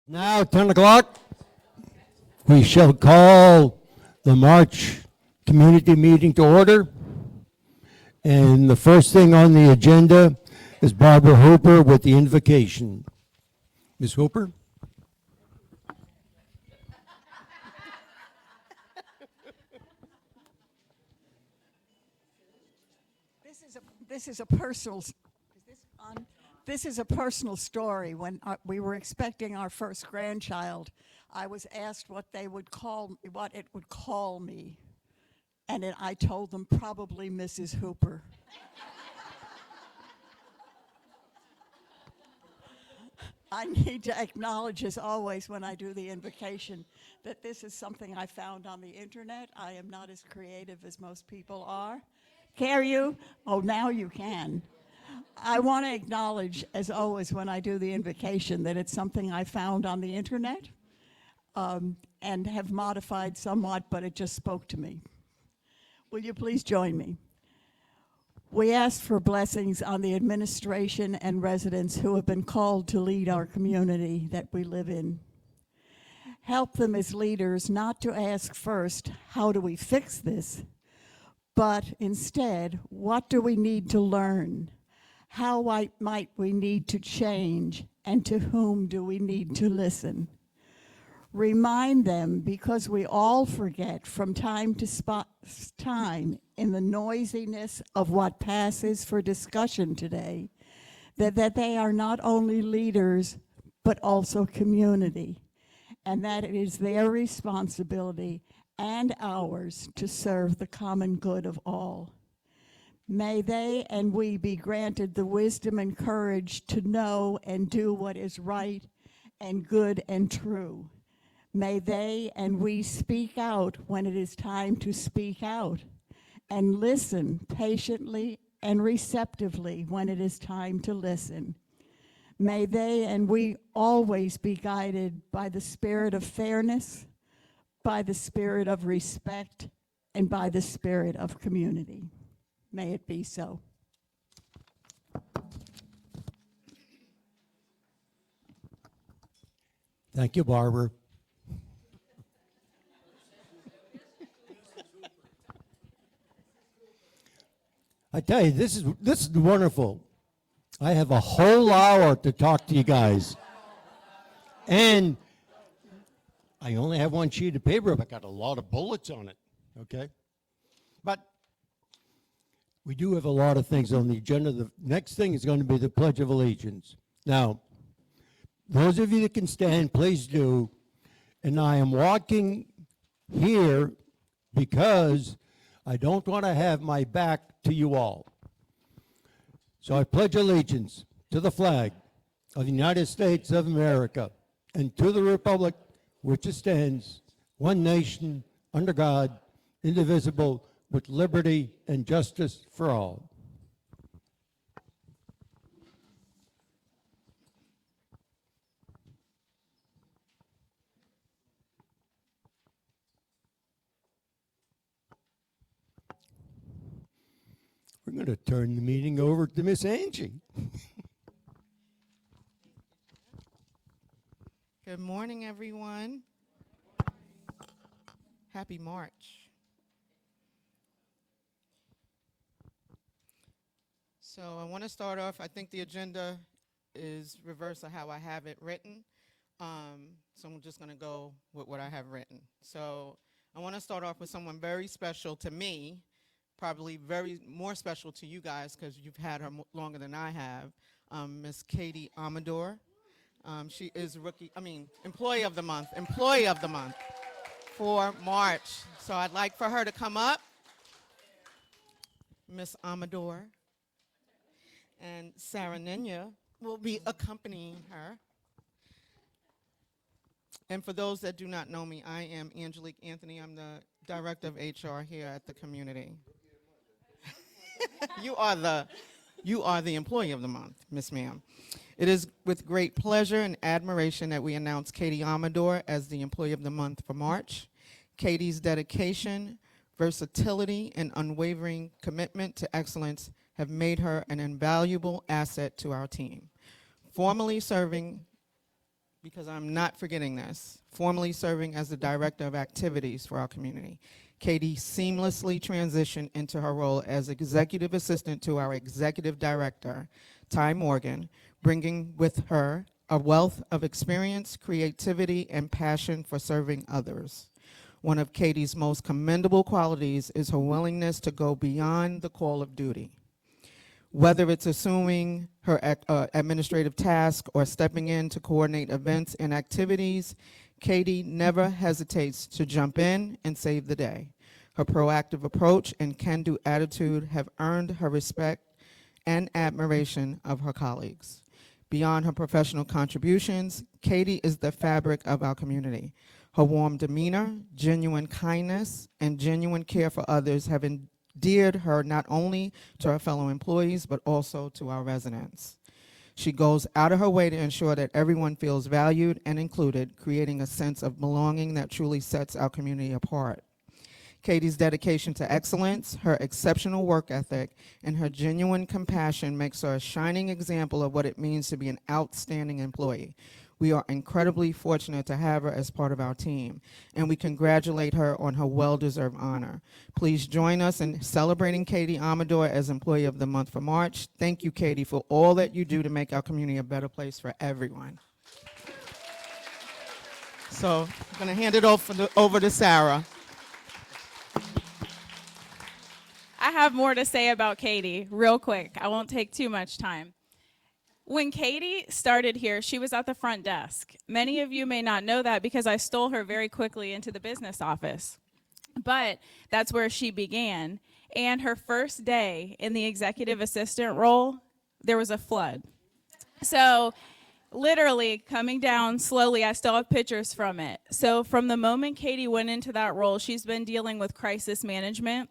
Now, 10 o'clock, we shall call the March community meeting to order. And the first thing on the agenda is Barbara Hooper with the invocation. Ms. Hooper? This is a personal. Is this on? This is a personal story. When we were expecting our first grandchild, I was asked what it would call me, and I told them probably Mrs. Hooper. I need to acknowledge, as always, when I do the invocation, that this is something I found on the internet. I am not as creative as most people are. Can you? Oh, now you can. I want to acknowledge, as always, when I do the invocation, that it's something I found on the internet and have modified somewhat, but it just spoke to me. Will you please join me? We ask for blessings on the administration and residents who have been called to lead our community that we live in. Help them as leaders not to ask first, how do we fix this? But instead, what do we need to learn? How might we need to change? And to whom do we need to listen? Remind them, because we all forget from time to time in the noisiness of what passes for discussion today, that they are not only leaders, but also community, and that it is their responsibility and ours to serve the common good of all. May they and we be granted the wisdom and courage to know and do what is right and good and true. May they and we speak out when it is time to speak out, and listen patiently and receptively when it is time to listen. May they and we always be guided by the spirit of fairness, by the spirit of respect, and by the spirit of community. May it be so. Thank you, Barbara. I tell you, this is wonderful. I have a whole hour to talk to you guys. And I only have one sheet of paper, but I got a lot of bullets on it, okay? But we do have a lot of things on the agenda. The next thing is going to be the Pledge of Allegiance. Now, those of you that can stand, please do. And I am walking here because I don't want to have my back to you all. So I pledge allegiance to the flag of the United States of America and to the republic which it stands, one nation, under God, indivisible, with liberty and justice for all. We're going to turn the meeting over to Miss Angie. Good morning, everyone. Happy March. So I want to start off, I think the agenda is reverse of how I have it written. So I'm just going to go with what I have written. So I want to start off with someone very special to me, probably very more special to you guys because you've had her longer than I have, Miss Katie Amador. She is Employee of the Month for March. So I'd like for her to come up, Miss Amador, and Sarah Nenya will be accompanying her. And for those that do not know me, I am Angelique Anthony. I'm the Director of HR here at the community. You are the Employee of the Month, Miss Ma'am. It is with great pleasure and admiration that we announce Katie Amador as the Employee of the Month for March. Katie's dedication, versatility, and unwavering commitment to excellence have made her an invaluable asset to our team. Formerly serving because I'm not forgetting this, formerly serving as the Director of Activities for our community. Katie seamlessly transitioned into her role as Executive Assistant to our Executive Director, Ty Morgan, bringing with her a wealth of experience, creativity, and passion for serving others. One of Katie's most commendable qualities is her willingness to go beyond the call of duty. Whether it's assuming her administrative task or stepping in to coordinate events and activities, Katie never hesitates to jump in and save the day. Her proactive approach and can-do attitude have earned her respect and admiration of her colleagues. Beyond her professional contributions, Katie is the fabric of our community. Her warm demeanor, genuine kindness, and genuine care for others have endeared her not only to her fellow employees, but also to our residents. She goes out of her way to ensure that everyone feels valued and included, creating a sense of belonging that truly sets our community apart. Katie's dedication to excellence, her exceptional work ethic, and her genuine compassion makes her a shining example of what it means to be an outstanding employee. We are incredibly fortunate to have her as part of our team, and we congratulate her on her well-deserved honor. Please join us in celebrating Katie Amador as Employee of the Month for March. Thank you, Katie, for all that you do to make our community a better place for everyone. So I'm going to hand it over to Sarah. I have more to say about Katie real quick. I won't take too much time. When Katie started here, she was at the front desk. Many of you may not know that because I stole her very quickly into the business office. But that's where she began. And her first day in the executive assistant role, there was a flood. So literally coming down slowly, I still have pictures from it. So from the moment Katie went into that role, she's been dealing with crisis management.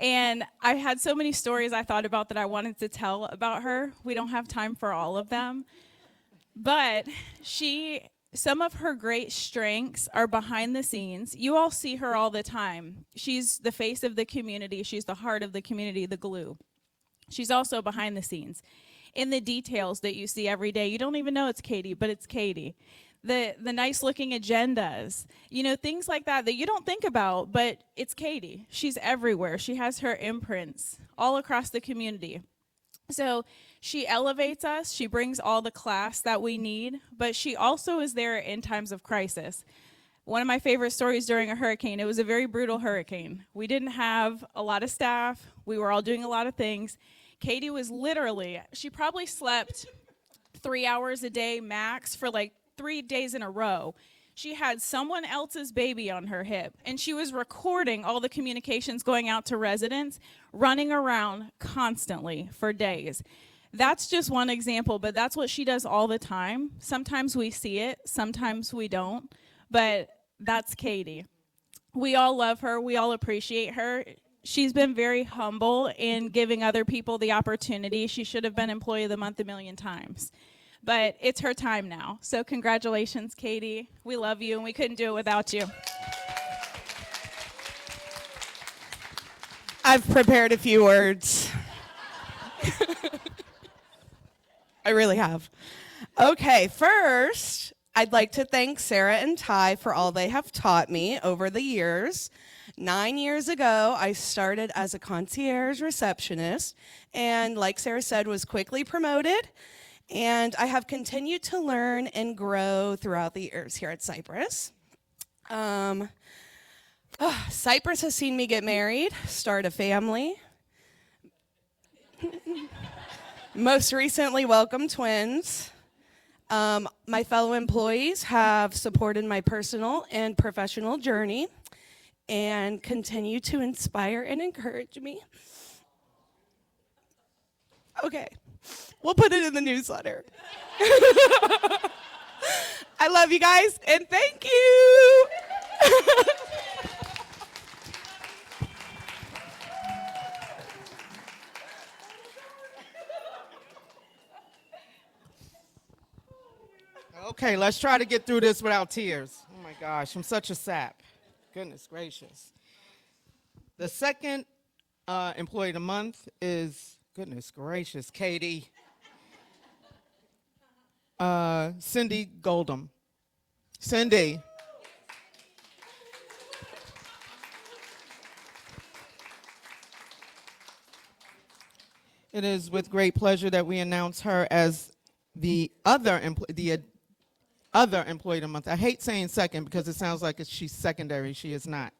And I had so many stories I thought about that I wanted to tell about her. We don't have time for all of them. But some of her great strengths are behind the scenes. You all see her all the time. She's the face of the community. She's the heart of the community, the glue. She's also behind the scenes. In the details that you see every day, you don't even know it's Katie, but it's Katie. The nice looking agendas, things like that you don't think about, but it's Katie. She's everywhere. She has her imprints all across the community. So she elevates us. She brings all the class that we need, but she also is there in times of crisis. One of my favorite stories during a hurricane, it was a very brutal hurricane. We didn't have a lot of staff. We were all doing a lot of things. Katie was she probably slept 3 hours a day max for 3 days in a row. She had someone else's baby on her hip, and she was recording all the communications going out to residents, running around constantly for days. That's just one example, but that's what she does all the time. Sometimes we see it, sometimes we don't, but that's Katie. We all love her. We all appreciate her. She's been very humble in giving other people the opportunity. She should have been Employee of the Month a million times. But it's her time now. So congratulations, Katie. We love you, and we couldn't do it without you. I've prepared a few words. I really have. Okay, first, I'd like to thank Sarah and Ty for all they have taught me over the years. 9 years ago, I started as a concierge receptionist, and like Sarah said, was quickly promoted. And I have continued to learn and grow throughout the years here at Cypress. Cypress has seen me get married, start a family. Most recently, welcome twins. My fellow employees have supported my personal and professional journey and continue to inspire and encourage me. Okay. We'll put it in the newsletter. I love you guys, and thank you. Okay, let's try to get through this without tears. Oh my gosh, I'm such a sap. Goodness gracious. The second Employee of the Month is, goodness gracious, Katie. Cindy Goldham. Cindy. It is with great pleasure that we announce her as the other employee of the month. I hate saying second because it sounds like she's secondary. She is not.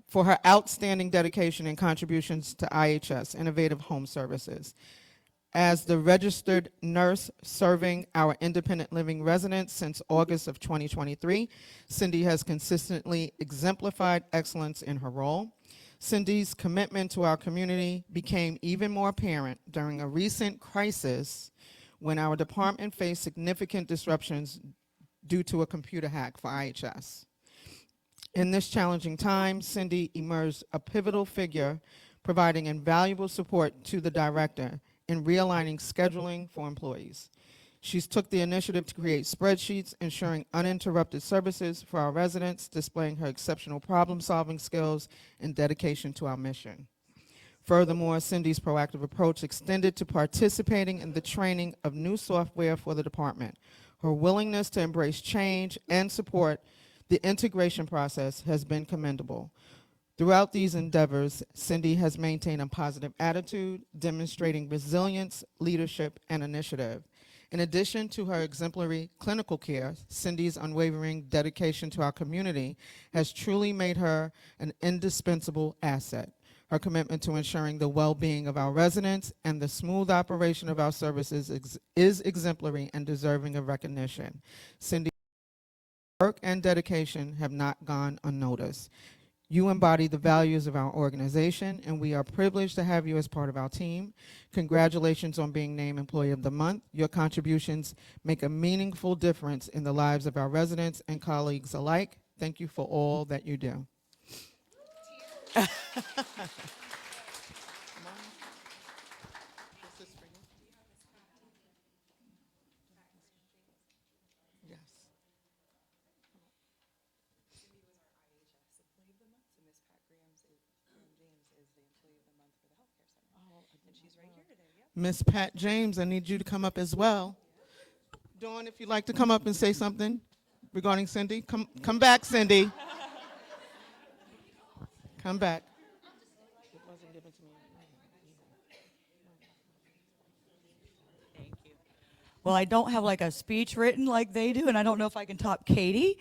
For her outstanding dedication and contributions to IHS, Innovative Home Services. As the registered nurse serving our independent living residents since August of 2023, Cindy has consistently exemplified excellence in her role. Cindy's commitment to our community became even more apparent during a recent crisis when our department faced significant disruptions due to a computer hack for IHS. In this challenging time, Cindy emerged a pivotal figure, providing invaluable support to the director in realigning scheduling for employees. She's took the initiative to create spreadsheets, ensuring uninterrupted services for our residents, displaying her exceptional problem-solving skills and dedication to our mission. Furthermore, Cindy's proactive approach extended to participating in the training of new software for the department. Her willingness to embrace change and support the integration process has been commendable. Throughout these endeavors, Cindy has maintained a positive attitude, demonstrating resilience, leadership, and initiative. In addition to her exemplary clinical care, Cindy's unwavering dedication to our community has truly made her an indispensable asset. Her commitment to ensuring the well-being of our residents and the smooth operation of our services is exemplary and deserving of recognition. Cindy's work and dedication have not gone unnoticed. You embody the values of our organization, and we are privileged to have you as part of our team. Congratulations on being named Employee of the Month. Your contributions make a meaningful difference in the lives of our residents and colleagues alike. Thank you for all that you do. Miss Pat James, I need you to come up as well. Dawn, if you'd like to come up and say something regarding Cindy, come back, Cindy. Come back. Well, I don't have like a speech written like they do, and I don't know if I can top Katie.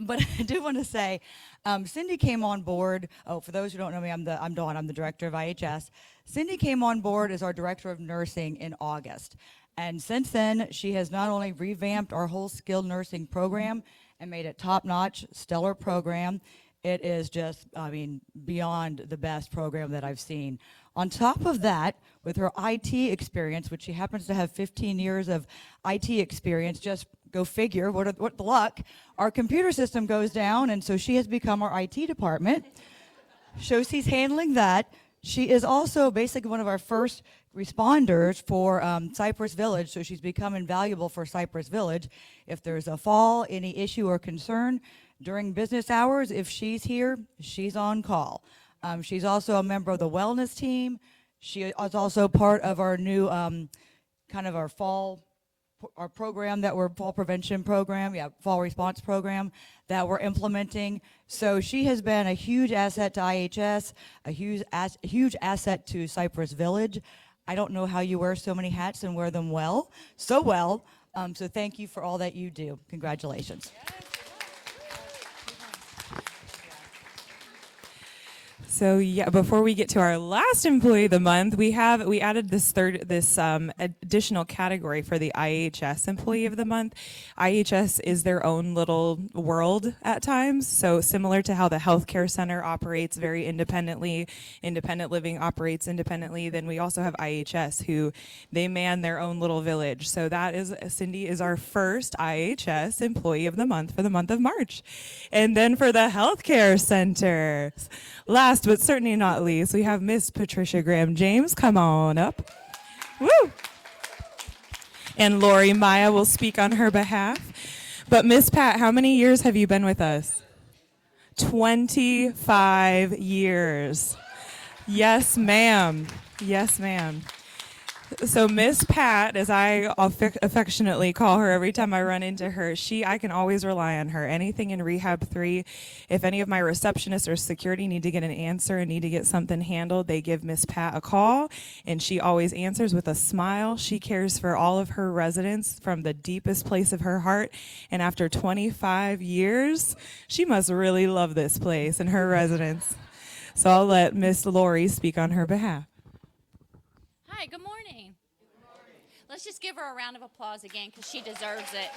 But I do want to say, Cindy came on board. Oh, for those who don't know me, I'm Dawn. I'm the director of IHS. Cindy came on board as our director of nursing in August. And since then, she has not only revamped our whole skilled nursing program and made it top-notch, stellar program. It is just, I mean, beyond the best program that I've seen. On top of that, with her IT experience, which she happens to have 15 years of IT experience, just go figure, what the luck, our computer system goes down, and so she has become our IT department. Shoshi's handling that. She is also basically one of our first responders for Cypress Village, so she's become invaluable for Cypress Village. If there's a fall, any issue or concern, during business hours, if she's here, she's on call. She's also a member of the wellness team. She is also part of our new kind of our fall program that we're fall prevention program, fall response program that we're implementing. So she has been a huge asset to IHS, a huge asset to Cypress Village. I don't know how you wear so many hats and wear them well, so well. So thank you for all that you do. Congratulations. So yeah, before we get to our last employee of the month, we added this additional category for the IHS employee of the month. IHS is their own little world at times. So similar to how the healthcare center operates very independently, independent living operates independently, then we also have IHS who they man their own little village. So that is, Cindy is our first IHS employee of the month for the month of March. And then for the healthcare center, last but certainly not least, we have Miss Patricia Graham James. Come on up. Woo! And Lori Maya will speak on her behalf. But Miss Pat, how many years have you been with us? 25 years. Yes, ma'am. Yes, ma'am. So Miss Pat, as I affectionately call her every time I run into her, I can always rely on her. Anything in Rehab 3, if any of my receptionists or security need to get an answer and need to get something handled, they give Miss Pat a call, and she always answers with a smile. She cares for all of her residents from the deepest place of her heart, and after 25 years, she must really love this place and her residents. So I'll let Miss Lori speak on her behalf. Hi, good morning. Let's just give her a round of applause again because she deserves it.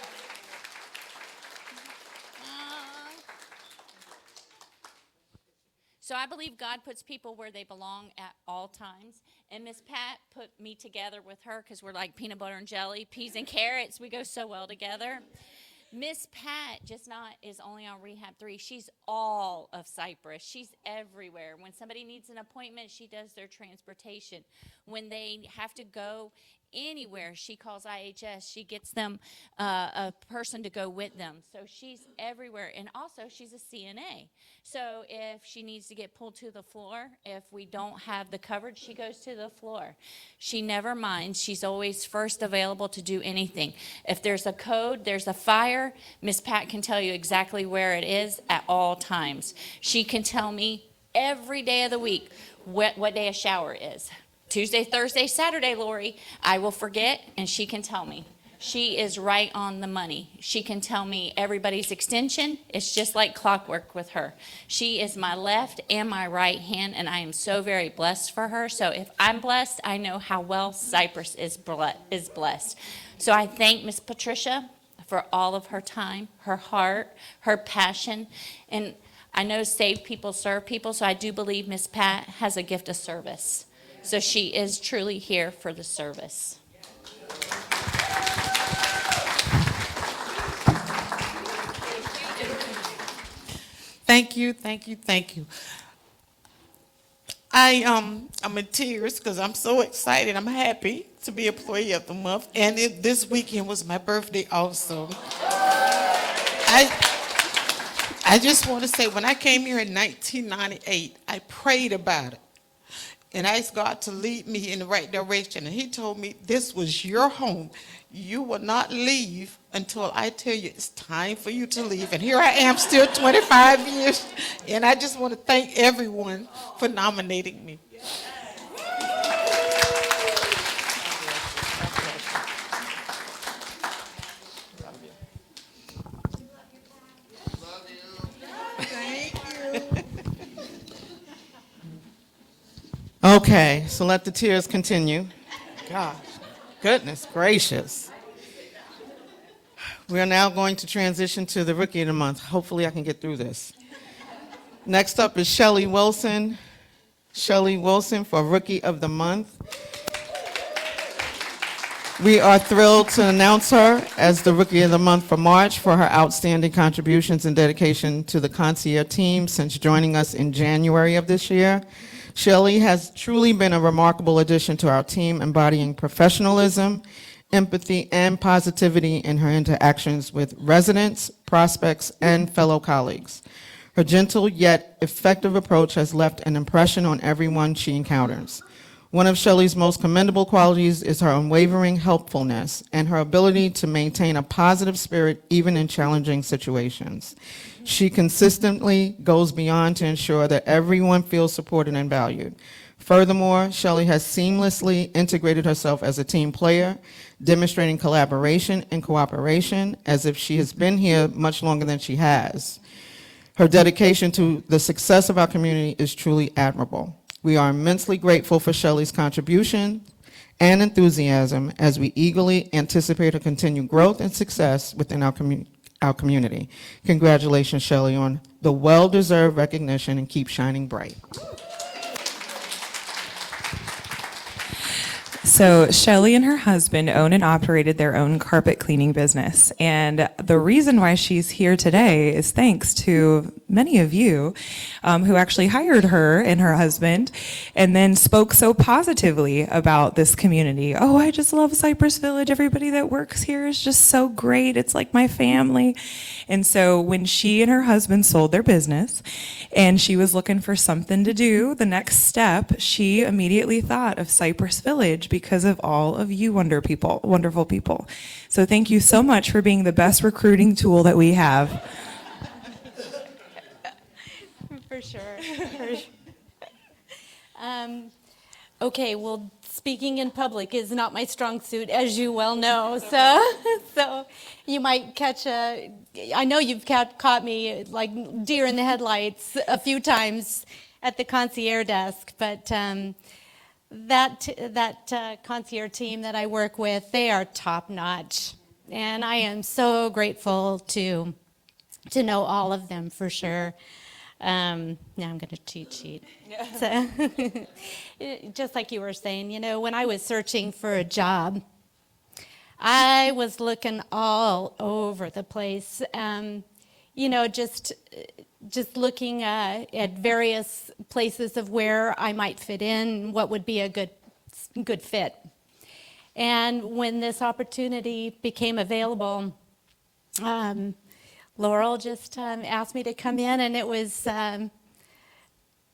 So I believe God puts people where they belong at all times. And Miss Pat put me together with her because we're like peanut butter and jelly, peas and carrots. We go so well together. Miss Pat is only on Rehab 3. She's all of Cypress. She's everywhere. When somebody needs an appointment, she does their transportation. When they have to go anywhere, she calls IHS. She gets them a person to go with them. So she's everywhere. And also, she's a CNA. So if she needs to get pulled to the floor, if we don't have the coverage, she goes to the floor. She never minds. She's always first available to do anything. If there's a code, there's a fire, Miss Pat can tell you exactly where it is at all times. She can tell me every day of the week what day a shower is. Tuesday, Thursday, Saturday, Lori, I will forget, and she can tell me. She is right on the money. She can tell me everybody's extension. It's just like clockwork with her. She is my left and my right hand, and I am so very blessed for her. So if I'm blessed, I know how well Cypress is blessed. So I thank Miss Patricia for all of her time, her heart, her passion, and I know save people, serve people, so I do believe Miss Pat has a gift of service. So she is truly here for the service. Thank you, thank you, thank you. I'm in tears because I'm so excited. I'm happy to be Employee of the Month, and this weekend was my birthday also. I just want to say, when I came here in 1998, I prayed about it. And I asked God to lead me in the right direction. And he told me, this was your home. You will not leave until I tell you it's time for you to leave. And here I am, still 25 years. And I just want to thank everyone for nominating me. Okay, so let the tears continue. Gosh, goodness gracious. We are now going to transition to the Rookie of the Month. Hopefully I can get through this. Next up is Shelly Wilson. Shelly Wilson for Rookie of the Month. We are thrilled to announce her as the Rookie of the Month for March for her outstanding contributions and dedication to the concierge team since joining us in January of this year. Shelly has truly been a remarkable addition to our team, embodying professionalism, empathy, and positivity in her interactions with residents, prospects, and fellow colleagues. Her gentle yet effective approach has left an impression on everyone she encounters. One of Shelly's most commendable qualities is her unwavering helpfulness and her ability to maintain a positive spirit even in challenging situations. She consistently goes beyond to ensure that everyone feels supported and valued. Furthermore, Shelly has seamlessly integrated herself as a team player, demonstrating collaboration and cooperation as if she has been here much longer than she has. Her dedication to the success of our community is truly admirable. We are immensely grateful for Shelly's contribution and enthusiasm as we eagerly anticipate her continued growth and success within our community. Congratulations, Shelly, on the well-deserved recognition, and keep shining bright. So Shelly and her husband own and operated their own carpet cleaning business. And the reason why she's here today is thanks to many of you who actually hired her and her husband and then spoke so positively about this community. Oh, I just love Cypress Village. Everybody that works here is just so great. It's like my family. And so when she and her husband sold their business and she was looking for something to do, the next step, she immediately thought of Cypress Village because of all of you wonderful people. So thank you so much for being the best recruiting tool that we have. For sure. Okay, well, speaking in public is not my strong suit, as you well know. So you might catch I know you've caught me like deer in the headlights a few times at the concierge desk, but that concierge team that I work with, they are top notch, and I am so grateful to know all of them for sure. Now I'm going to cheat sheet. So, just like you were saying, you know, when I was searching for a job, I was looking all over the place. You know, just looking at various places of where I might fit in, what would be a good fit. And when this opportunity became available, Laurel just asked me to come in, and it was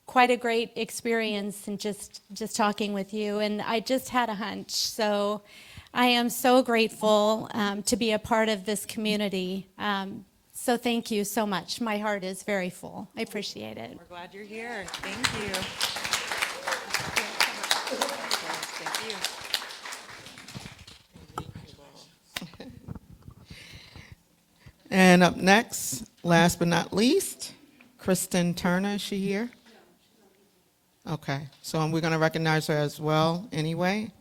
quite a great experience, and just talking with you. And I just had a hunch, so I am so grateful to be a part of this community. So thank you so much. My heart is very full. I appreciate it. We're glad you're here. Thank you. Thank you. And up next, last but not least, Kristen Turner. Is she here? Okay, so we're going to recognize her as well anyway.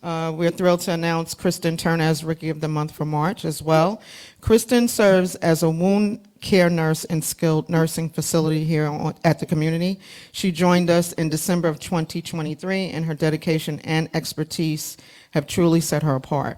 We're thrilled to announce Kristen Turner as Rookie of the Month for March as well. Kristen serves as a wound care nurse in skilled nursing facility here at the community. She joined us in December of 2023, and her dedication and expertise have truly set her apart.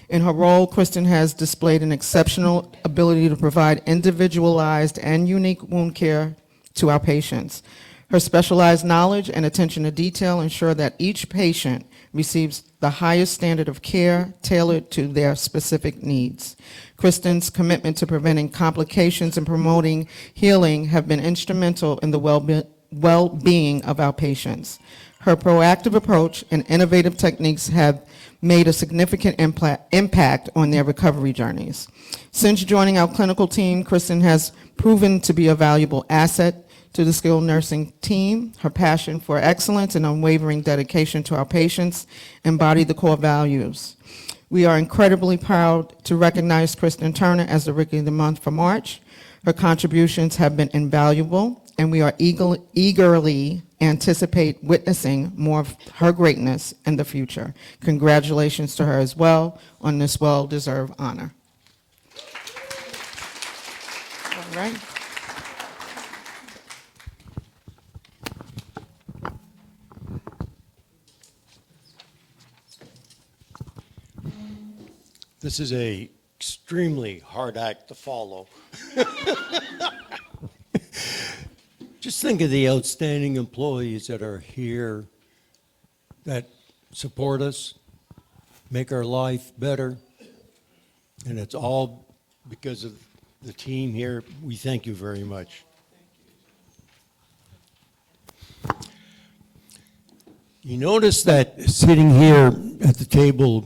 In her role, Kristen has displayed an exceptional ability to provide individualized and unique wound care to our patients. Her specialized knowledge and attention to detail ensure that each patient receives the highest standard of care tailored to their specific needs. Kristen's commitment to preventing complications and promoting healing have been instrumental in the well-being of our patients. Her proactive approach and innovative techniques have made a significant impact on their recovery journeys. Since joining our clinical team, Kristen has proven to be a valuable asset to the skilled nursing team. Her passion for excellence and unwavering dedication to our patients embody the core values. We are incredibly proud to recognize Kristen Turner as the Rookie of the Month for March. Her contributions have been invaluable, and we are eagerly anticipate witnessing more of her greatness in the future. Congratulations to her as well on this well-deserved honor. All right. This is a extremely hard act to follow. Just think of the outstanding employees that are here, that support us, make our life better, and it's all because of the team here. We thank you very much. You notice that sitting here at the table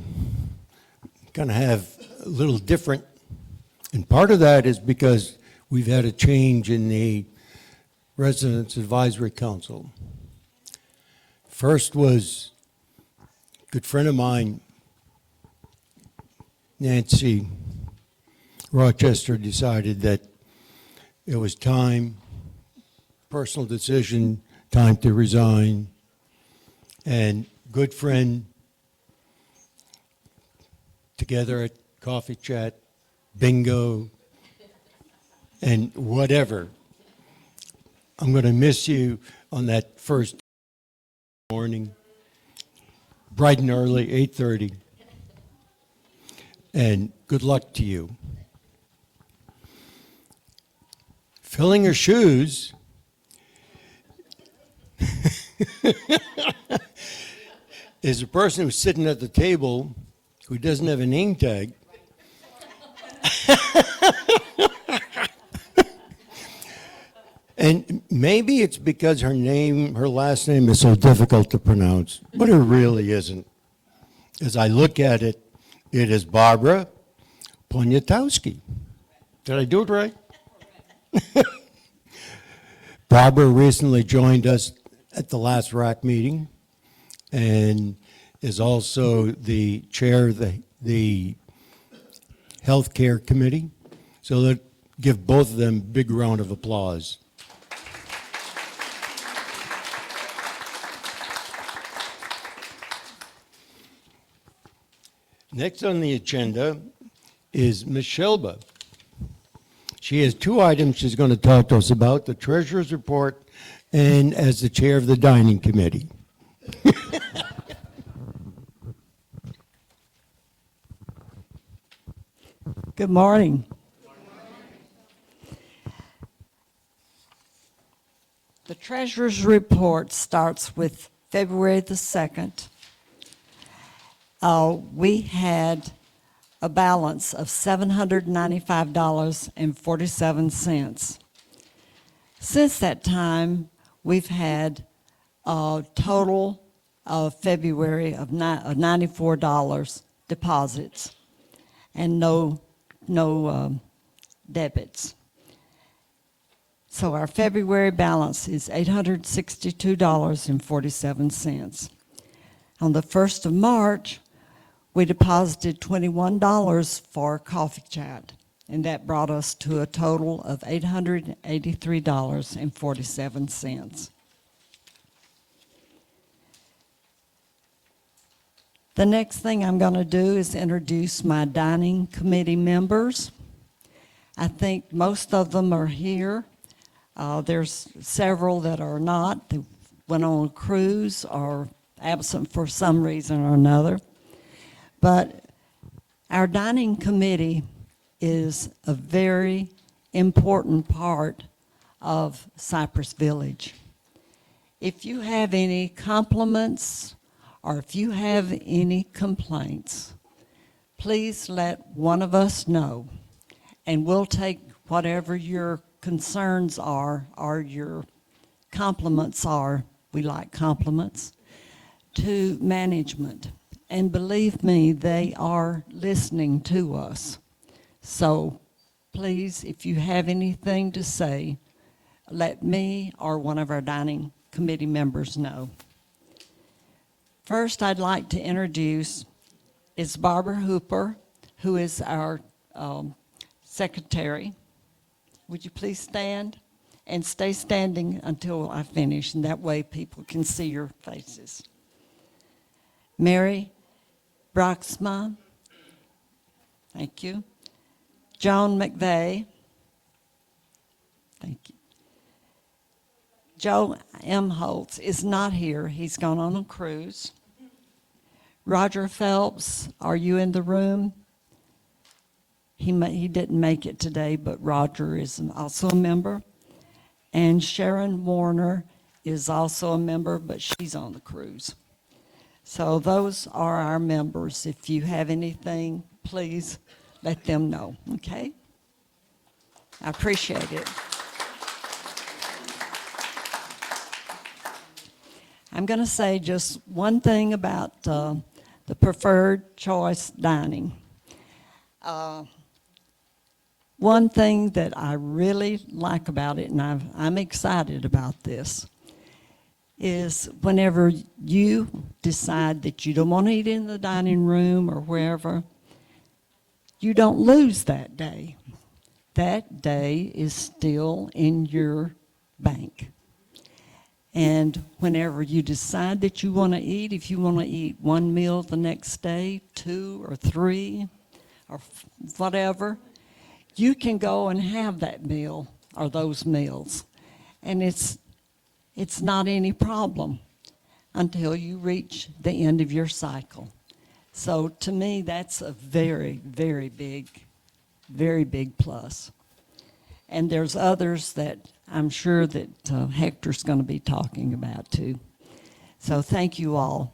kind of have a little different, and part of that is because we've had a change in the Residents Advisory Council. First was a good friend of mine, Nancy Rochester, decided that it was time, personal decision, time to resign. And good friend, together at coffee chat, bingo, and whatever. I'm going to miss you on that first morning, bright and early, 8:30. And good luck to you. Filling her shoes is a person who's sitting at the table who doesn't have a name tag. And maybe it's because her last name is so difficult to pronounce, but it really isn't. as I look at it, it is Barbara Poniatowski. Did I do it right? Barbara recently joined us at the last RAC meeting and is also the chair of the Healthcare Committee. So let's give both of them a big round of applause. Next on the agenda is Ms. Shelba. She has two items she's going to talk to us about, the treasurer's report and as the chair of the dining committee. Good morning. The treasurer's report starts with February the 2nd. We had a balance of $795.47. Since that time, we've had a total of February of $94 deposits and no debits. So our February balance is $862.47. On the 1st of March, we deposited $21 for coffee chat, and that brought us to a total of $883.47. The next thing I'm going to do is introduce my dining committee members. I think most of them are here. There's several that are not. They went on a cruise or absent for some reason or another. But our dining committee is a very important part of Cypress Village. If you have any compliments or if you have any complaints, please let one of us know, and we'll take whatever your concerns are or your compliments are, we like compliments, to management. And believe me, they are listening to us. So please, if you have anything to say, let me or one of our dining committee members know. First, I'd like to introduce is Barbara Hooper, who is our secretary. Would you please stand? And stay standing until I finish, and that way people can see your faces. Mary Broxma, thank you. Joan McVeigh, thank you. Joe M. Holtz is not here. He's gone on a cruise. Roger Phelps, are you in the room? He didn't make it today, but Roger is also a member. And Sharon Warner is also a member, but she's on the cruise. So those are our members. If you have anything, please let them know, okay? I appreciate it. I'm going to say just one thing about the preferred choice dining. One thing that I really like about it, and I'm excited about this, is whenever you decide that you don't want to eat in the dining room or wherever, you don't lose that day. That day is still in your bank. And whenever you decide that you want to eat, if you want to eat one meal the next day, 2 or 3, or whatever, you can go and have that meal or those meals. And it's not any problem until you reach the end of your cycle. So to me, that's a very, very big plus. And there's others that I'm sure that Hector's going to be talking about too. So thank you all.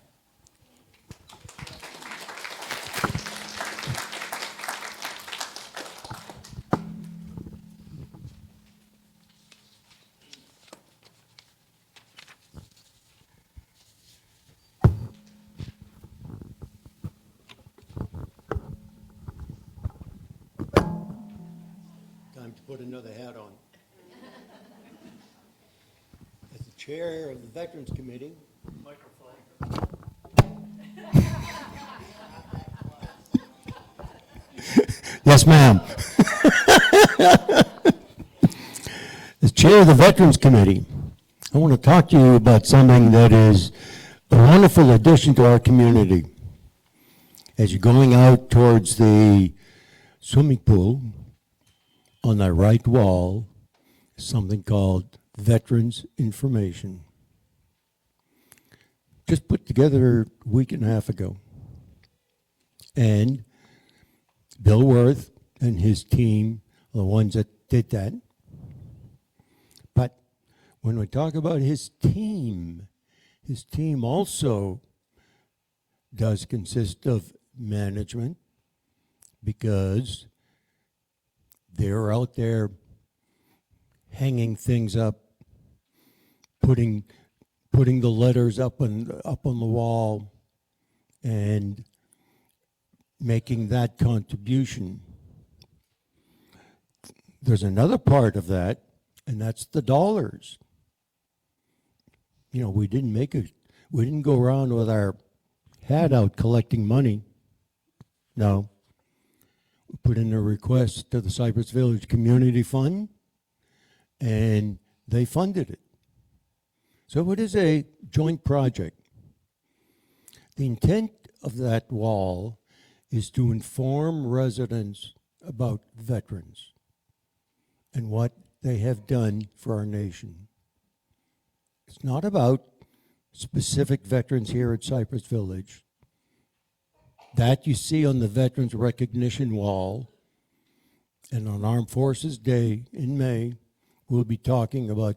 Put another hat on. As the chair of the Veterans Committee, yes, ma'am. As chair of the Veterans Committee, I want to talk to you about something that is a wonderful addition to our community. As you're going out towards the swimming pool, on the right wall is something called Veterans Information. Just put together a week and a half ago. And Bill Worth and his team are the ones that did that. But when we talk about his team also does consist of management, because they're out there hanging things up, putting the letters up on the wall, and making that contribution. There's another part of that, and that's the dollars. You know, we didn't go around with our hat out collecting money. No. We put in a request to the Cypress Village Community Fund, and they funded it. So it is a joint project. The intent of that wall is to inform residents about veterans and what they have done for our nation. It's not about specific veterans here at Cypress Village. That you see on the Veterans Recognition Wall, and on Armed Forces Day in May, we'll be talking about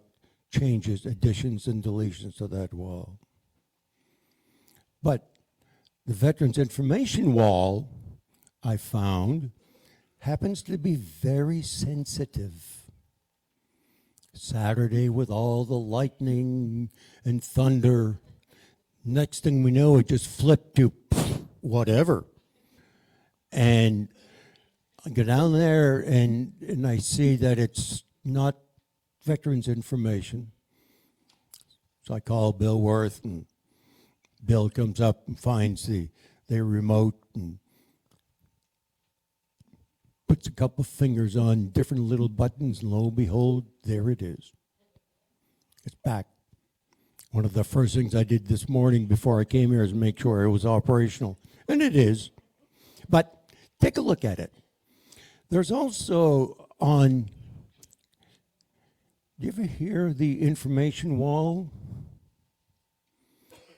changes, additions, and deletions to that wall. But the Veterans Information Wall, I found, happens to be very sensitive. Saturday with all the lightning and thunder, next thing we know, it just flipped to whatever. And I go down there and I see that it's not veterans information. So I call Bill Worth, and Bill comes up and finds the remote and puts a couple of fingers on different little buttons, and lo and behold, there it is. It's back. One of the first things I did this morning before I came here is make sure it was operational. And it is. But take a look at it. There's also on, do you ever hear the information wall?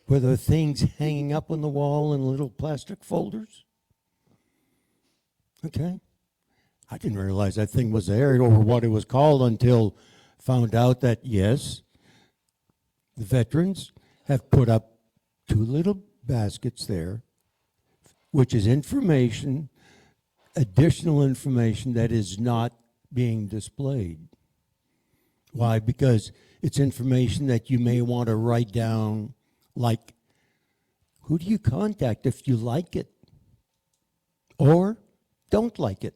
Where there are things hanging up on the wall in little plastic folders? Okay. I didn't realize that thing was there or what it was called until found out that, yes, the veterans have put up 2 little baskets there, which is information, additional information that is not being displayed. Why? Because it's information that you may want to write down, like, who do you contact if you like it or don't like it?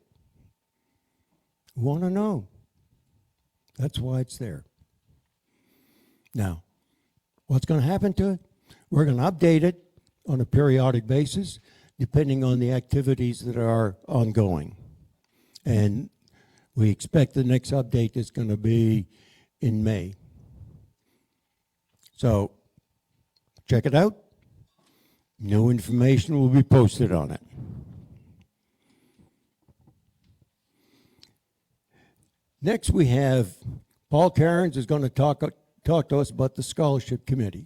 Want to know. That's why it's there. Now, what's going to happen to it? We're going to update it on a periodic basis, depending on the activities that are ongoing. And we expect the next update is going to be in May. So check it out. New information will be posted on it. Next, we have Paul Cairns is going to talk to us about the Scholarship Committee.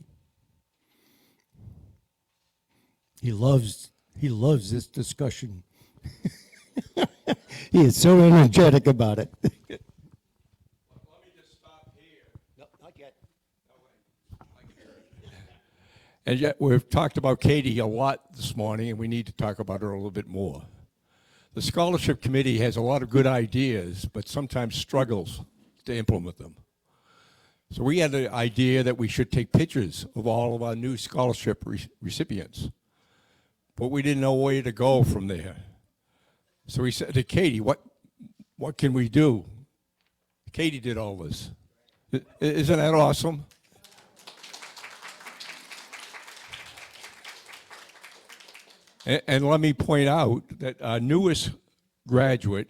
He loves this discussion. He is so energetic about it. Let me just stop here. No, not yet. And yet we've talked about Katie a lot this morning, and we need to talk about her a little bit more. The Scholarship Committee has a lot of good ideas, but sometimes struggles to implement them. So we had the idea that we should take pictures of all of our new scholarship recipients, but we didn't know where to go from there. So we said to Katie, what can we do? Katie did all this. Isn't that awesome? And let me point out that our newest graduate,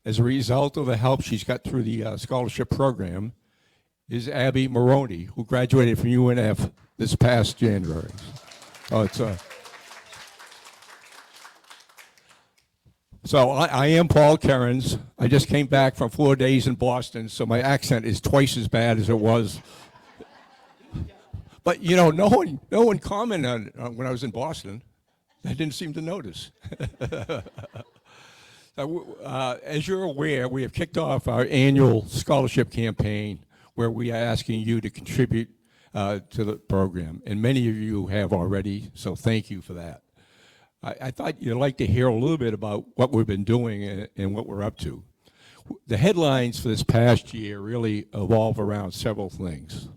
as a result of the help she's got through the scholarship program, is Abby Maroney, who graduated from UNF this past January. Oh, so I am Paul Kerens. I just came back from 4 days in Boston, so my accent is twice as bad as it was. But you know, no one commented on when I was in Boston. I didn't seem to notice. As you're aware, we have kicked off our annual scholarship campaign where we are asking you to contribute to the program. And many of you have already, so thank you for that. I thought you'd like to hear a little bit about what we've been doing and what we're up to. The headlines for this past year really evolve around several things.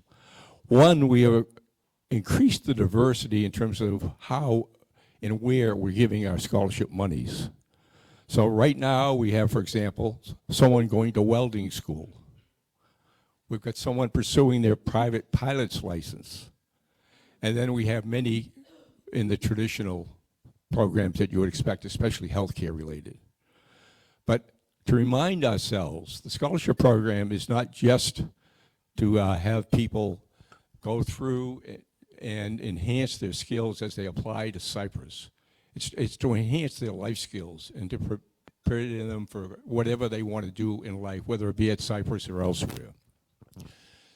One, we have increased the diversity in terms of how and where we're giving our scholarship monies. So right now we have, for example, someone going to welding school. We've got someone pursuing their private pilot's license. And then we have many in the traditional programs that you would expect, especially healthcare related. But to remind ourselves, the scholarship program is not just to have people go through and enhance their skills as they apply to Cypress. It's to enhance their life skills and to prepare them for whatever they want to do in life, whether it be at Cypress or elsewhere.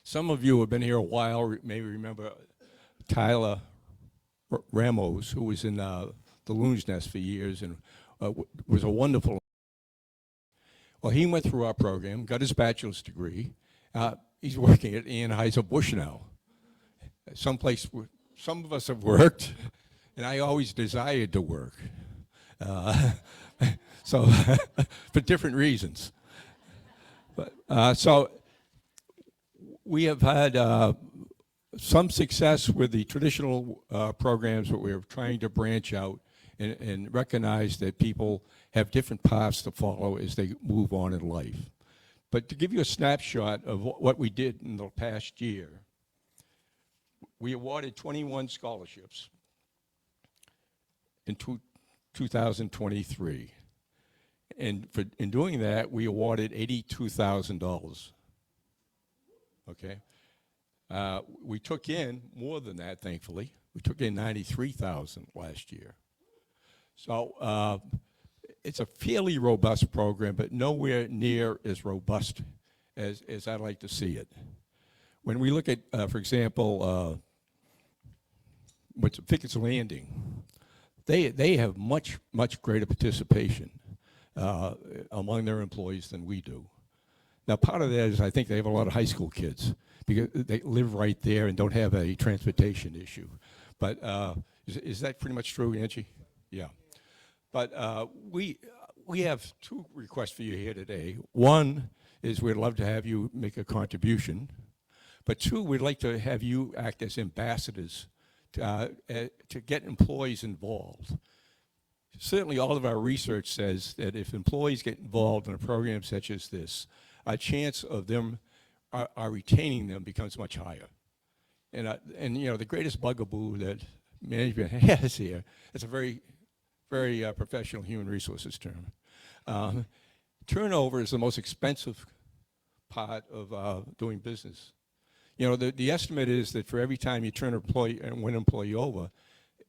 Some of you have been here a while, maybe remember Tyler Ramos, who was in the Loon's Nest for years and was a wonderful. Well, he went through our program, got his bachelor's degree. He's working at Anheuser-Busch now. Someplace where some of us have worked, and I always desired to work. So, for different reasons. But, so, we have had some success with the traditional programs, but we're trying to branch out and recognize that people have different paths to follow as they move on in life. But to give you a snapshot of what we did in the past year, we awarded 21 scholarships in 2023. And in doing that, we awarded $82,000. Okay? We took in more than that, thankfully. We took in $93,000 last year. So it's a fairly robust program, but nowhere near as robust as I'd like to see it. When we look at, for example, Pickett's Landing, they have much greater participation among their employees than we do. Now, part of that is I think they have a lot of high school kids because they live right there and don't have a transportation issue. But is that pretty much true, Angie? Yeah. But we have two requests for you here today. One is we'd love to have you make a contribution. But two, we'd like to have you act as ambassadors to get employees involved. Certainly all of our research says that if employees get involved in a program such as this, a chance of them are retaining them becomes much higher. And you know, the greatest bugaboo that management has here, it's a very professional human resources term. Turnover is the most expensive part of doing business. You know, the estimate is that for every time you turn one employee over,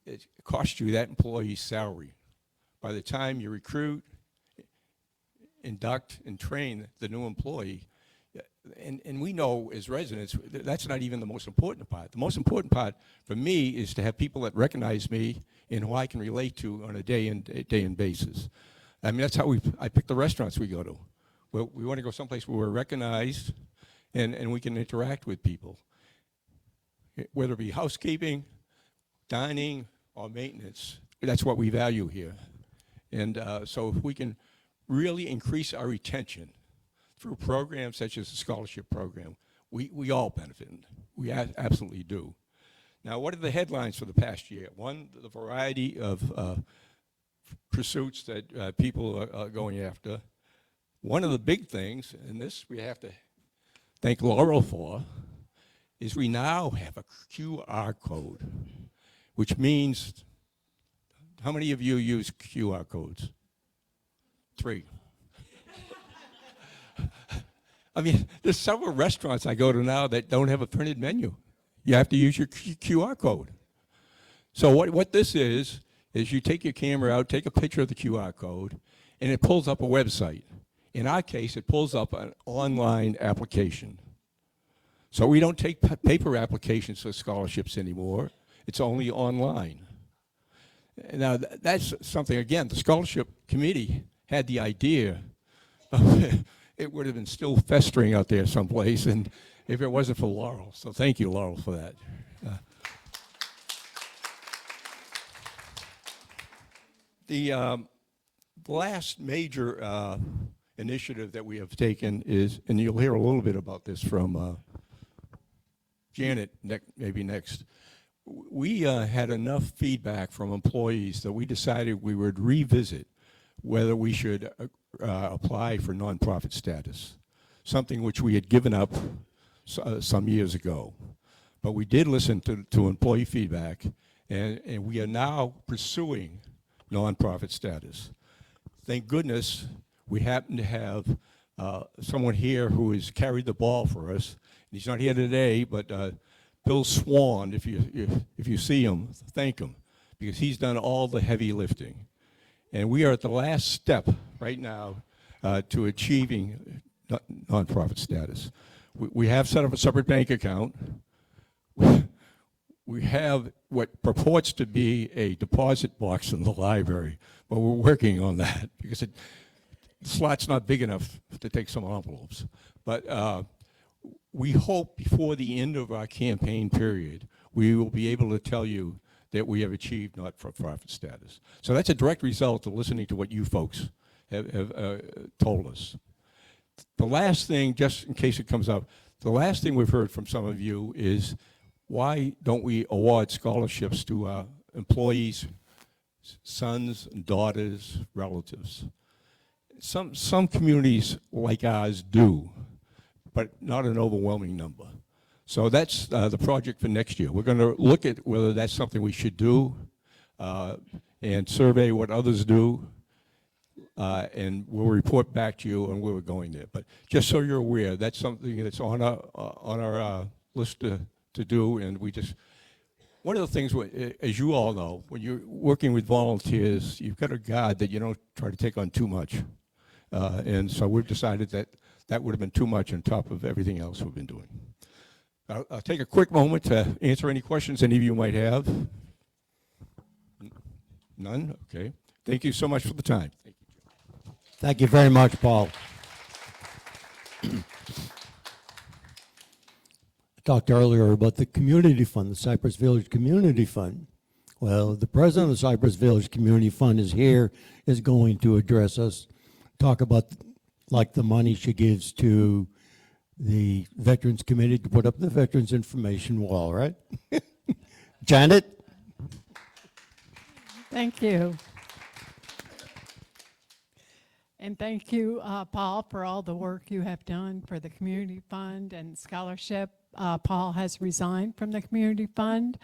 it costs you that employee's salary. By the time you recruit, induct, and train the new employee, and we know as residents, that's not even the most important part. The most important part for me is to have people that recognize me and who I can relate to on a day-in basis. I mean, that's how I pick the restaurants we go to. Well, we want to go someplace where we're recognized and we can interact with people. Whether it be housekeeping, dining, or maintenance, that's what we value here. And so if we can really increase our retention through programs such as the scholarship program, we all benefit. We absolutely do. Now, what are the headlines for the past year? One, the variety of pursuits that people are going after. One of the big things, and this we have to thank Laurel for is we now have a QR code, which means, how many of you use QR codes? 3. I mean, there's several restaurants I go to now that don't have a printed menu. You have to use your QR code. So what this is you take your camera out, take a picture of the QR code, and it pulls up a website. In our case, it pulls up an online application. So we don't take paper applications for scholarships anymore. It's only online. Now, that's something, again, the scholarship committee had the idea of it would have been still festering out there someplace, and if it wasn't for Laurel. So thank you, Laurel, for that. The last major initiative that we have taken is, and you'll hear a little bit about this from Janet maybe next. We had enough feedback from employees that we decided we would revisit whether we should apply for nonprofit status, something which we had given up some years ago. But we did listen to employee feedback, and we are now pursuing nonprofit status. Thank goodness we happen to have someone here who has carried the ball for us. He's not here today, but Bill Swan, if you see him, thank him, because he's done all the heavy lifting. And we are at the last step right now to achieving nonprofit status. We have set up a separate bank account. We have what purports to be a deposit box in the library, but we're working on that because the slot's not big enough to take some envelopes. But we hope before the end of our campaign period, we will be able to tell you that we have achieved not-for-profit status. So that's a direct result of listening to what you folks have told us. The last thing, just in case it comes up, the last thing we've heard from some of you is, why don't we award scholarships to our employees' sons and daughters, relatives? Some communities like ours do, but not an overwhelming number. So that's the project for next year. We're going to look at whether that's something we should do and survey what others do, and we'll report back to you on where we're going there. But just so you're aware, that's something that's on our list to do, and we just, one of the things, as you all know, when you're working with volunteers, you've got to guard that you don't try to take on too much. And so we've decided that that would have been too much on top of everything else we've been doing. I'll take a quick moment to answer any questions any of you might have. None? Okay. Thank you so much for the time. Thank you. Thank you very much, Paul. I talked earlier about the community fund, the Cypress Village Community Fund. Well, the president of the Cypress Village Community Fund is here, is going to address us, talk about like the money she gives to the Veterans Committee to put up the Veterans Information Wall, right? Janet? Thank you. And thank you, Paul, for all the work you have done for the Community Fund and scholarship. Paul has resigned from the Community Fund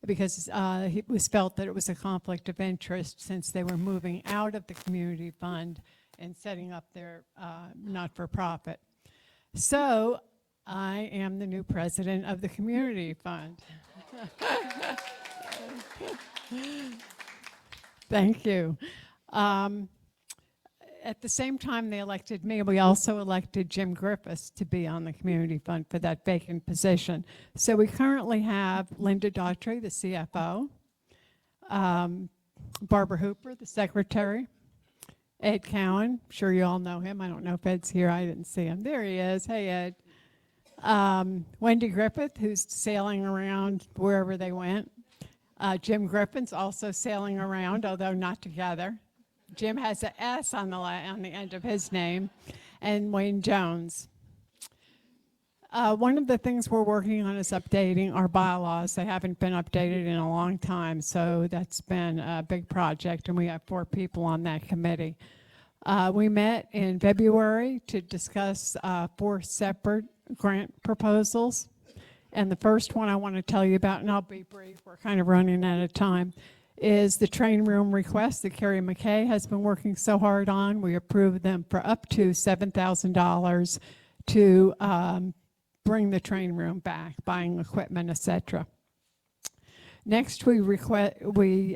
because it was felt that it was a conflict of interest since they were moving out of the Community Fund and setting up their not-for-profit. So I am the new president of the Community Fund. Thank you. At the same time they elected me, we also elected Jim Griffiths to be on the Community Fund for that vacant position. So we currently have Linda Daughtry, the CFO, Barbara Hooper, the secretary, Ed Cowan, sure you all know him. I don't know if Ed's here. I didn't see him. There he is. Hey, Ed. Wendy Griffith, who's sailing around wherever they went. Jim Griffin's also sailing around, although not together. Jim has an S on the end of his name. And Wayne Jones. One of the things we're working on is updating our bylaws. They haven't been updated in a long time, so that's been a big project, and we have 4 people on that committee. We met in February to discuss 4 separate grant proposals. And the first one I want to tell you about, and I'll be brief, we're kind of running out of time, is the train room request that Carrie McKay has been working so hard on. We approved them for up to $7,000 to bring the train room back, buying equipment, etc. Next, we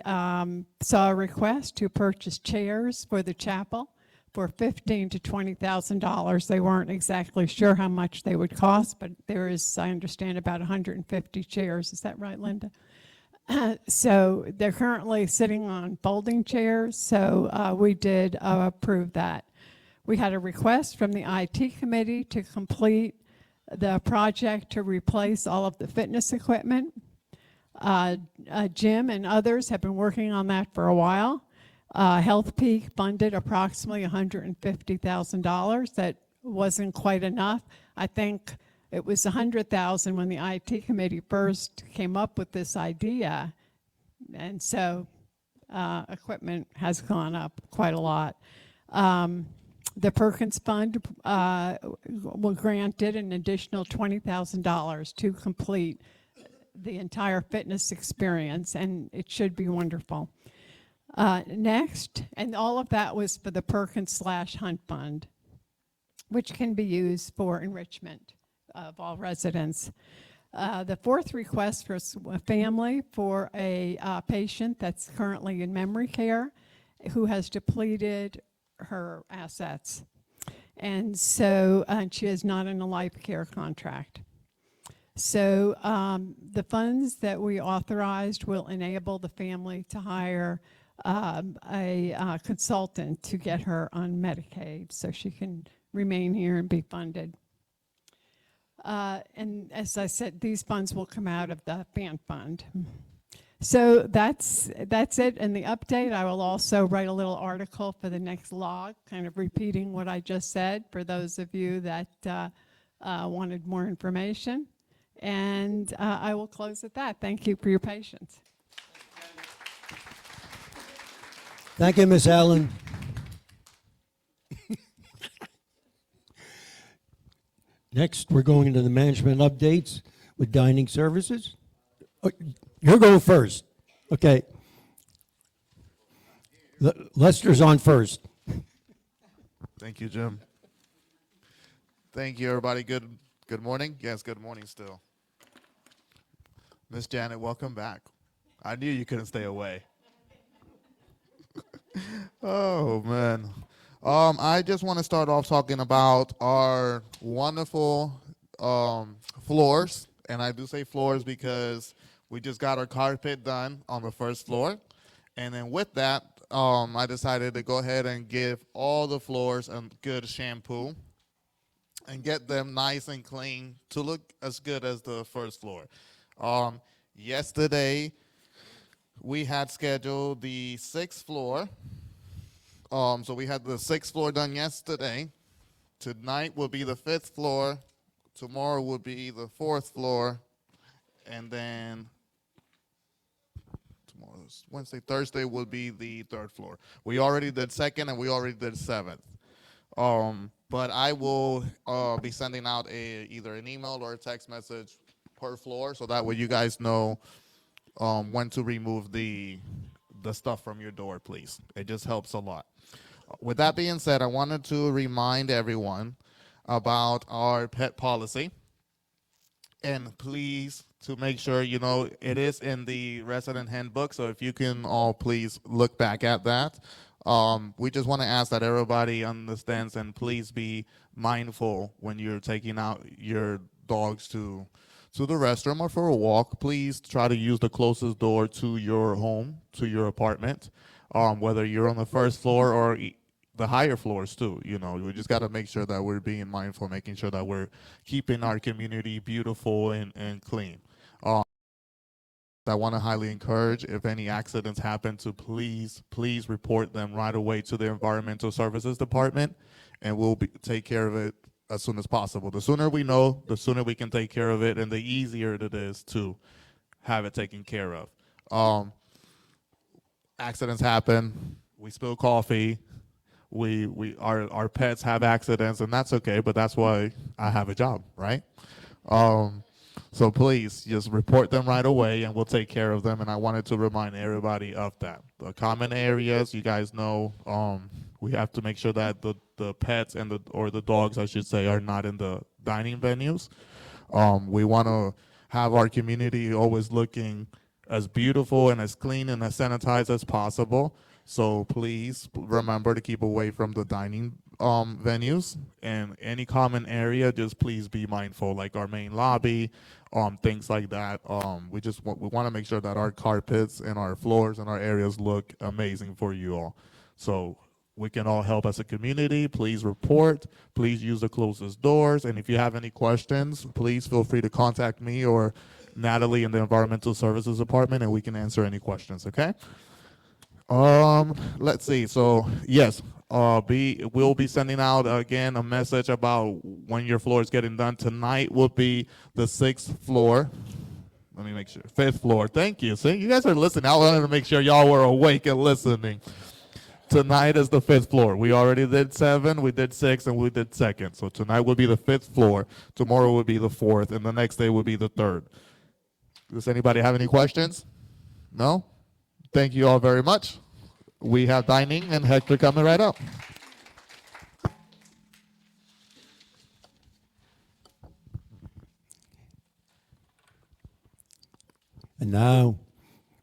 saw a request to purchase chairs for the chapel for $15,000 to $20,000. They weren't exactly sure how much they would cost, but there is, I understand, about 150 chairs. Is that right, Linda? So they're currently sitting on folding chairs, so we did approve that. We had a request from the IT committee to complete the project to replace all of the fitness equipment. Jim and others have been working on that for a while. Health Peak funded approximately $150,000. That wasn't quite enough. I think it was $100,000 when the IT committee first came up with this idea. And so equipment has gone up quite a lot. The Perkins Fund granted an additional $20,000 to complete the entire fitness experience, and it should be wonderful. Next, and all of that was for the Perkins/Hunt Fund, which can be used for enrichment of all residents. The fourth request was a family for a patient that's currently in memory care who has depleted her assets. And so she is not in a life care contract. So the funds that we authorized will enable the family to hire a consultant to get her on Medicaid so she can remain here and be funded. And as I said, these funds will come out of the FAN fund. So that's it. In the update, I will also write a little article for the next log, kind of repeating what I just said for those of you that wanted more information. And I will close at that. Thank you for your patience. Thank you, Ms. Allen. Next, we're going into the management updates with dining services. Oh, you're going first. Okay. Lester's on first. Thank you, Jim. Thank you, everybody. Good morning. Yes, good morning still. Miss Janet, welcome back. I knew you couldn't stay away. Oh, man. I just want to start off talking about our wonderful floors. And I do say floors because we just got our carpet done on the first floor. And then with that, I decided to go ahead and give all the floors a good shampoo and get them nice and clean to look as good as the first floor. Yesterday, we had scheduled the 6th floor. So we had the 6th floor done yesterday. Tonight will be the 5th floor. Tomorrow will be the 4th floor. And then tomorrow's Wednesday, Thursday will be the 3rd floor. We already did 2nd and we already did 7th. But I will be sending out either an email or a text message per floor, so that way you guys know when to remove the stuff from your door, please. It just helps a lot. With that being said, I wanted to remind everyone about our pet policy. And please, to make sure, you know, it is in the resident handbook, so if you can all please look back at that. We just want to ask that everybody understands and please be mindful when you're taking out your dogs to the restroom or for a walk. Please try to use the closest door to your home, to your apartment, whether you're on the first floor or the higher floors too. You know, we just got to make sure that we're being mindful, making sure that we're keeping our community beautiful and clean. I want to highly encourage, if any accidents happen, to please report them right away to the Environmental Services Department, and we'll take care of it as soon as possible. The sooner we know, the sooner we can take care of it, and the easier it is to have it taken care of. Accidents happen. We spill coffee. our pets have accidents, and that's okay, but that's why I have a job, right? So please just report them right away and we'll take care of them. And I wanted to remind everybody of that. The common areas, you guys know, we have to make sure that the pets and the dogs, I should say, are not in the dining venues. We want to have our community always looking as beautiful and as clean and as sanitized as possible. So please remember to keep away from the dining venues, and any common area, just please be mindful, like our main lobby, things like that. We want to make sure that our carpets and our floors and our areas look amazing for you all. So we can all help as a community. Please report. Please use the closest doors. And if you have any questions, please feel free to contact me or Natalie in the Environmental Services Department, and we can answer any questions, okay? Let's see. So yes, we'll be sending out again a message about when your floor is getting done. Tonight will be the 6th floor. Let me make sure. 5th floor. Thank you. See, you guys are listening. I wanted to make sure y'all were awake and listening. Tonight is the 5th floor. We already did 7, we did 6, and we did 2nd. So tonight will be the 5th floor. Tomorrow will be the 4th, and the next day will be the 3rd. Does anybody have any questions? No? Thank you all very much. We have dining and Hector coming right up. And now,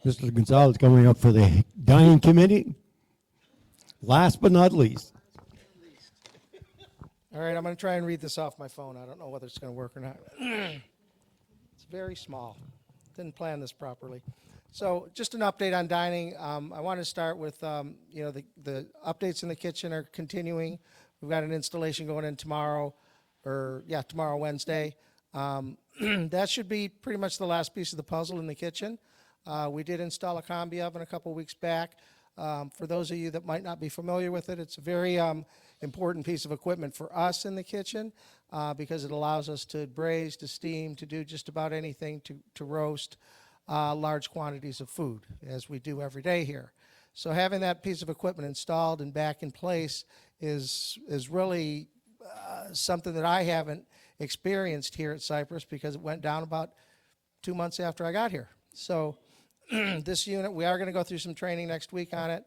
Mr. Gonzalez coming up for the dining committee. Last but not least. All right, I'm going to try and read this off my phone. I don't know whether it's going to work or not. It's very small. Didn't plan this properly. So just an update on dining. I want to start with, the updates in the kitchen are continuing. We've got an installation going in tomorrow, Wednesday. That should be pretty much the last piece of the puzzle in the kitchen. We did install a combi oven a couple weeks back. For those of you that might not be familiar with it, it's a very important piece of equipment for us in the kitchen because it allows us to braise, to steam, to do just about anything, to roast large quantities of food, as we do every day here. So having that piece of equipment installed and back in place is really something that I haven't experienced here at Cypress because it went down about 2 months after I got here. So this unit, we are going to go through some training next week on it.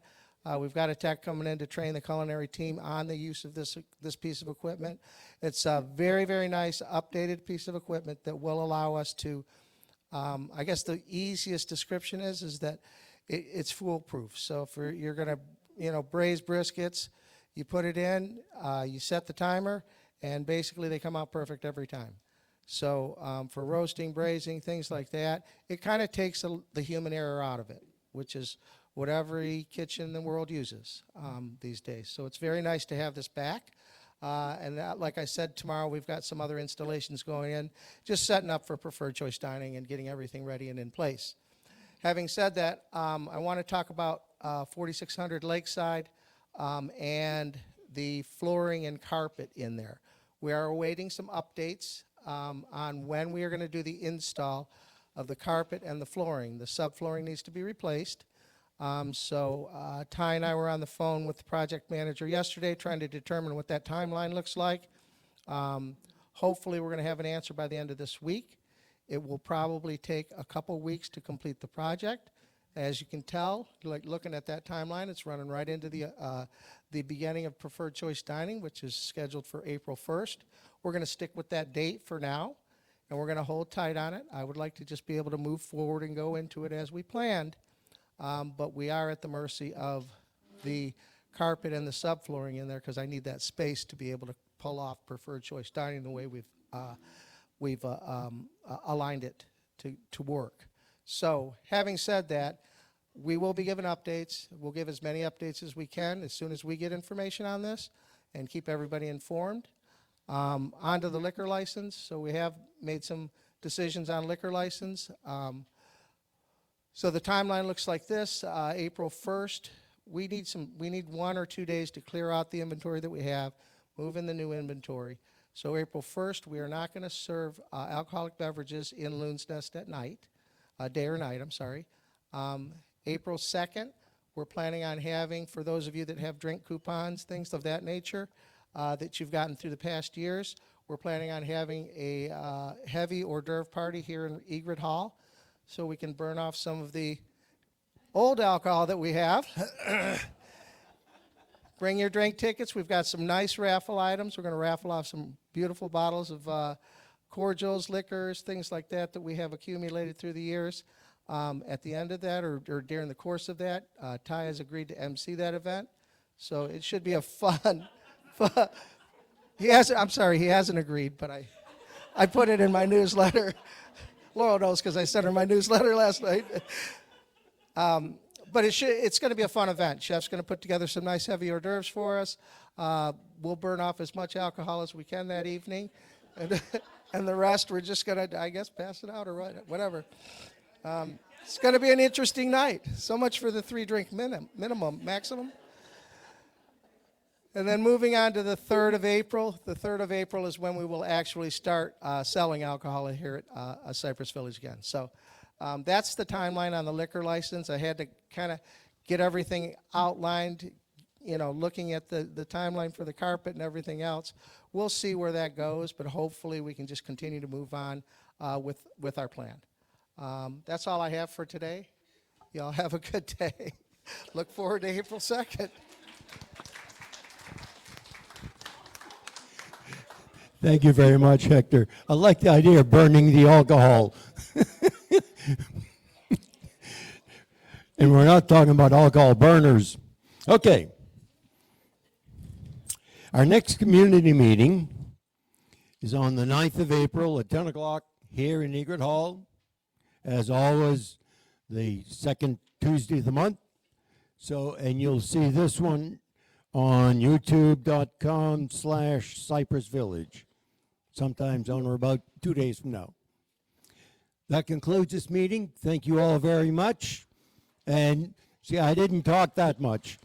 We've got a tech coming in to train the culinary team on the use of this piece of equipment. It's a very, very nice updated piece of equipment that will allow us to, I guess the easiest description is that it's foolproof. So if you're going to, braise briskets, you put it in, you set the timer, and basically they come out perfect every time. So for roasting, braising, things like that, it kind of takes the human error out of it, which is what every kitchen in the world uses these days. So it's very nice to have this back. And like I said, tomorrow we've got some other installations going in, just setting up for preferred choice dining and getting everything ready and in place. Having said that, I want to talk about 4600 Lakeside and the flooring and carpet in there. We are awaiting some updates on when we are going to do the install of the carpet and the flooring. The subflooring needs to be replaced. So Ty and I were on the phone with the project manager yesterday trying to determine what that timeline looks like. Hopefully we're going to have an answer by the end of this week. It will probably take a couple weeks to complete the project. As you can tell, like looking at that timeline, it's running right into the beginning of preferred choice dining, which is scheduled for April 1st. We're going to stick with that date for now, and we're going to hold tight on it. I would like to just be able to move forward and go into it as we planned, but we are at the mercy of the carpet and the subflooring in there because I need that space to be able to pull off preferred choice dining the way we've aligned it to work. So having said that, we will be giving updates. We'll give as many updates as we can as soon as we get information on this and keep everybody informed. On to the liquor license. So we have made some decisions on liquor license. So the timeline looks like this. April 1st, we need 1 or 2 days to clear out the inventory that we have, move in the new inventory. So April 1st, we are not going to serve alcoholic beverages in Loon's Nest at night. Day or night, I'm sorry. April 2nd, we're planning on having, for those of you that have drink coupons, things of that nature, that you've gotten through the past years, we're planning on having a heavy hors d'oeuvre party here in Egret Hall, so we can burn off some of the old alcohol that we have. Bring your drink tickets. We've got some nice raffle items. We're going to raffle off some beautiful bottles of cordials, liquors, things like that we have accumulated through the years. At the end of that, or during the course of that, Ty has agreed to MC that event. So it should be a fun. He hasn't agreed, but I put it in my newsletter. Laurel knows because I sent her my newsletter last night. But it's going to be a fun event. Chef's going to put together some nice heavy hors d'oeuvres for us. We'll burn off as much alcohol as we can that evening. And the rest, we're just going to, I guess, pass it out or whatever. It's going to be an interesting night. So much for the 3-drink maximum. And then moving on to the 3rd of April. The 3rd of April is when we will actually start selling alcohol here at Cypress Village again. So that's the timeline on the liquor license. I had to kind of get everything outlined, looking at the timeline for the carpet and everything else. We'll see where that goes, but hopefully we can just continue to move on with our plan. That's all I have for today. Y'all have a good day. Look forward to April 2nd. Thank you very much, Hector. I like the idea of burning the alcohol. And we're not talking about alcohol burners. Okay. Our next community meeting is on the 9th of April at 10 o'clock here in Egret Hall. As always, the second Tuesday of the month. So, and you'll see this one on youtube.com/Cypress Village, sometimes on or about 2 days from now. That concludes this meeting. Thank you all very much. And see, I didn't talk that much.